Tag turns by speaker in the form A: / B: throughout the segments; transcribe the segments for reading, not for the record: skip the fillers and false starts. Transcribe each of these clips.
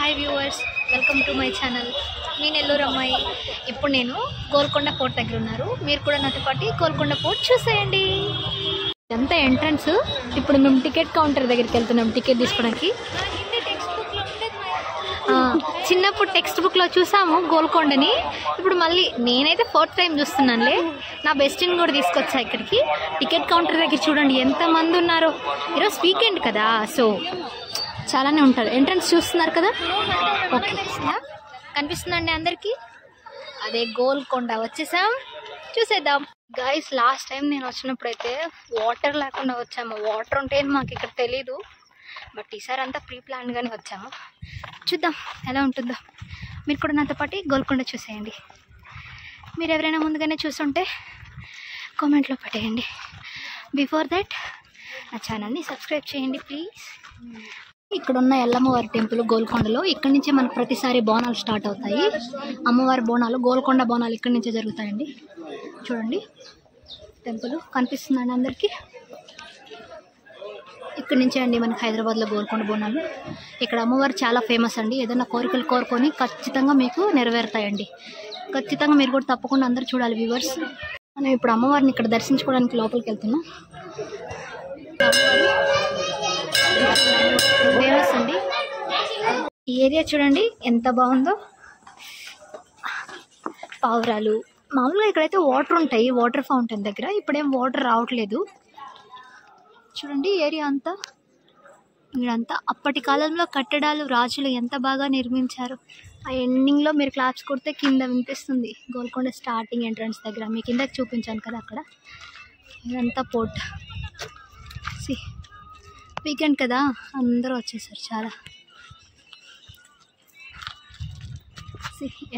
A: Hi viewers, welcome to my channel. మీ నెల్లూరు అమ్మాయి. ఇప్పుడు నేను గోల్కొండ ఫోర్ట్ దగ్గర ఉన్నారు. మీరు కూడా నాతో పాటు గోల్కొండ ఫోర్ట్ చూసేయండి. ఇదంతా ఎంట్రన్స్. ఇప్పుడు మేము టికెట్ కౌంటర్ దగ్గరికి వెళ్తున్నాం టికెట్ తీసుకోవడానికి. చిన్నప్పుడు టెక్స్ట్ బుక్లో చూసాము గోల్కొండని. ఇప్పుడు మళ్ళీ నేనైతే ఫోర్త్ టైం చూస్తున్నానులే. నా బెస్ట్ని కూడా తీసుకొచ్చా ఇక్కడికి. టికెట్ కౌంటర్ దగ్గర చూడండి ఎంతమంది ఉన్నారో. ఈరోజు వీకెండ్ కదా, సో చాలానే ఉంటారు. ఎంట్రన్స్ చూస్తున్నారు కదా, ఓకే కనిపిస్తుందండి అందరికీ. అదే గోల్కొండ వచ్చేసాం, చూసేద్దాం. గైస్, లాస్ట్ టైం నేను వచ్చినప్పుడైతే వాటర్ లేకుండా వచ్చాము. వాటర్ ఉంటే మాకు ఇక్కడ తెలీదు, బట్ ఈసారి అంతా ప్రీ ప్లాన్గానే వచ్చాము. చూద్దాం ఎలా ఉంటుందో. మీరు కూడా నాతో పాటు గోల్కొండ చూసేయండి. మీరు ఎవరైనా ముందుగానే చూస్తుంటే కామెంట్లో పెట్టేయండి. బిఫోర్ దట్ నా ఛానల్ని సబ్స్క్రైబ్ చేయండి ప్లీజ్. ఇక్కడ ఉన్న ఎల్లమ్మవారి టెంపుల్ గోల్కొండలో. ఇక్కడి నుంచే మనకు ప్రతిసారి బోనాలు స్టార్ట్ అవుతాయి. అమ్మవారి బోనాలు, గోల్కొండ బోనాలు ఇక్కడి నుంచే జరుగుతాయండి. చూడండి టెంపుల్ కనిపిస్తుందండి అందరికీ. ఇక్కడి నుంచే అండి మనకి హైదరాబాద్లో గోల్కొండ బోనాలు. ఇక్కడ అమ్మవారు చాలా ఫేమస్ అండి. ఏదైనా కోరికలు కోరుకొని ఖచ్చితంగా మీకు నెరవేరుతాయండి. ఖచ్చితంగా మీరు కూడా తప్పకుండా అందరూ చూడాలి వ్యూవర్స్. మనం ఇప్పుడు అమ్మవారిని ఇక్కడ దర్శించుకోవడానికి లోపలికి వెళ్తున్నాం. ఫేమస్ అండి ఈ ఏరియా. చూడండి ఎంత బాగుందో. పావురాలు మామూలుగా ఇక్కడైతే వాటర్ ఉంటాయి, వాటర్ ఫౌంటైన్ దగ్గర. ఇప్పుడేం వాటర్ రావట్లేదు. చూడండి ఏరియా అంతా. ఇక్కడంతా అప్పటి కాలంలో కట్టడాలు రాజులు ఎంత బాగా నిర్మించారు. ఆ ఎండింగ్లో మీరు క్లాప్స్ కొడితే కింద వినిపిస్తుంది గోల్కొండ స్టార్టింగ్ ఎంట్రన్స్ దగ్గర. మీ కిందకి చూపించాను కదా అక్కడ. ఇదంతా పోర్ట్. వీకెండ్ కదా, అందరూ వచ్చేసారు చాలా.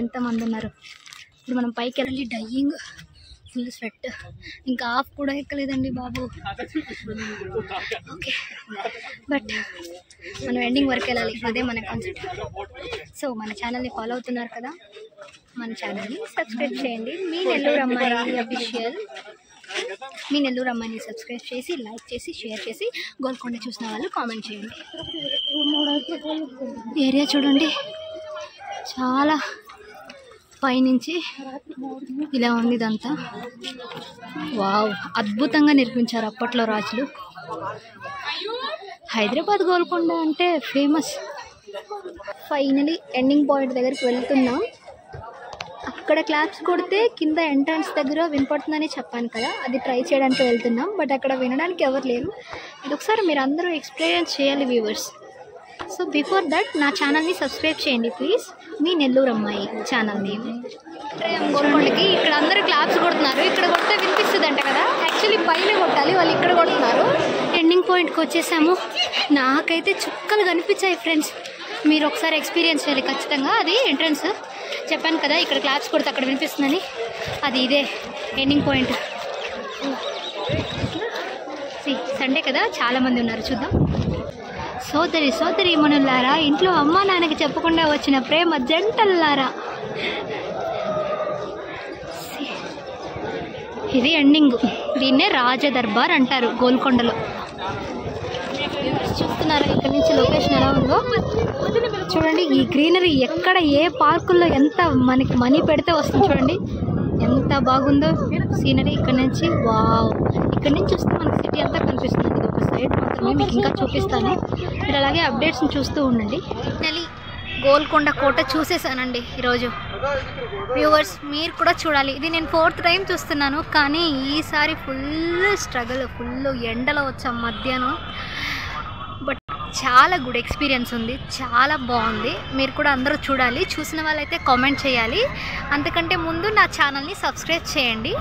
A: ఎంతమంది ఉన్నారు. ఇప్పుడు మనం పైకి వెళ్ళి డయ్యింగ్, ఫుల్ స్వెట్. ఇంకా ఆఫ్ కూడా ఎక్కలేదండి బాబు. ఓకే, బట్ మనం ఎండింగ్ వరకు వెళ్ళాలి, అదే మన కాన్సెప్ట్. సో మన ఛానల్ని ఫాలో అవుతున్నారు కదా, మన ఛానల్ని సబ్స్క్రైబ్ చేయండి. మీ నెల్లూరు అమ్మాయి అఫీషియల్. మీ నెల్లూరు అమ్మాయిని సబ్స్క్రైబ్ చేసి, లైక్ చేసి, షేర్ చేసి, గోల్కొండ చూసిన వాళ్ళు కామెంట్ చేయండి. ఏరియా చూడండి చాలా పైనుంచి ఇలా ఉంది ఇదంతా. వావ్, అద్భుతంగా నిర్మించారు అప్పట్లో రాజులు. హైదరాబాద్ గోల్కొండ అంటే ఫేమస్. ఫైనలీ ఎండింగ్ పాయింట్ దగ్గరికి వెళ్తున్నాం. అక్కడ క్లాప్స్ కొడితే కింద ఎంట్రన్స్ దగ్గర వినపడుతుందని చెప్పాను కదా, అది ట్రై చేయడానికి వెళ్తున్నాం. బట్ అక్కడ వినడానికి ఎవరు లేరు. ఇది ఒకసారి మీరు అందరూ ఎక్స్పీరియన్స్ చేయాలి వ్యూవర్స్. సో బిఫోర్ దట్ నా ఛానల్ని సబ్స్క్రైబ్ చేయండి ప్లీజ్. మీ నెల్లూరు అమ్మాయి ఛానల్ని. గోల్కొండకి ఇక్కడ అందరూ క్లాప్స్ కొడుతున్నారు. ఇక్కడ కొడితే వినిపిస్తుంది అంట కదా, యాక్చువల్లీ పైన కొట్టాలి, వాళ్ళు ఇక్కడ కొడుతున్నారు. ఎండింగ్ పాయింట్కి వచ్చేసాము. నాకైతే చుక్కలు కనిపించాయి ఫ్రెండ్స్. మీరు ఒకసారి ఎక్స్పీరియన్స్ చేయాలి ఖచ్చితంగా. అది ఎంట్రన్స్ చెప్పాను కదా, ఇక్కడ క్లాప్స్ కొడితే అక్కడ వినిపిస్తుందని. అది ఇదే ఎండింగ్ పాయింట్. సండే కదా, చాలామంది ఉన్నారు. చూద్దాం. సోదరి మనులారా, ఇంట్లో అమ్మా నాన్నకి చెప్పకుండా వచ్చిన ప్రేమ జంటల్లారా, ఇది ఎండింగ్. దీన్నే రాజదర్బార్ అంటారు గోల్కొండలో. చూస్తున్నారా ఇక్కడ నుంచి లొకేషన్ ఎలా ఉందో. చూడండి ఈ గ్రీనరీ. ఎక్కడ ఏ పార్కుల్లో ఎంత మనకి మనీ పెడితే వస్తుంది చూడండి, ఎంత బాగుందో సీనరీ ఇక్కడ నుంచి. వావ్, ఇక్కడ నుంచి చూస్తే మనకి సిటీ అంతా కనిపిస్తుంది. ఇది ఒక సైడ్ మాత్రమే, మీకు ఇంకా చూపిస్తాను. మీరు అలాగే అప్డేట్స్ని చూస్తూ ఉండండి. ఫైనలీ గోల్కొండ కోట చూసేసానండి ఈరోజు. వ్యూవర్స్ మీరు కూడా చూడాలి. ఇది నేను 4th టైం చూస్తున్నాను, కానీ ఈసారి ఫుల్ స్ట్రగుల్, ఫుల్ ఎండలో వచ్చాం మధ్యాహ్నం. బట్ చాలా గుడ్ ఎక్స్పీరియన్స్ ఉంది, చాలా బాగుంది. మీరు కూడా అందరూ చూడాలి. చూసిన వాళ్ళైతే కామెంట్ చేయాలి. అంతకంటే ముందు నా ఛానల్ని సబ్స్క్రైబ్ చేయండి.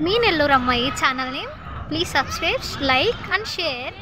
A: మీ నెల్లూరు అమ్మాయి ఛానల్ని please subscribe, like and share.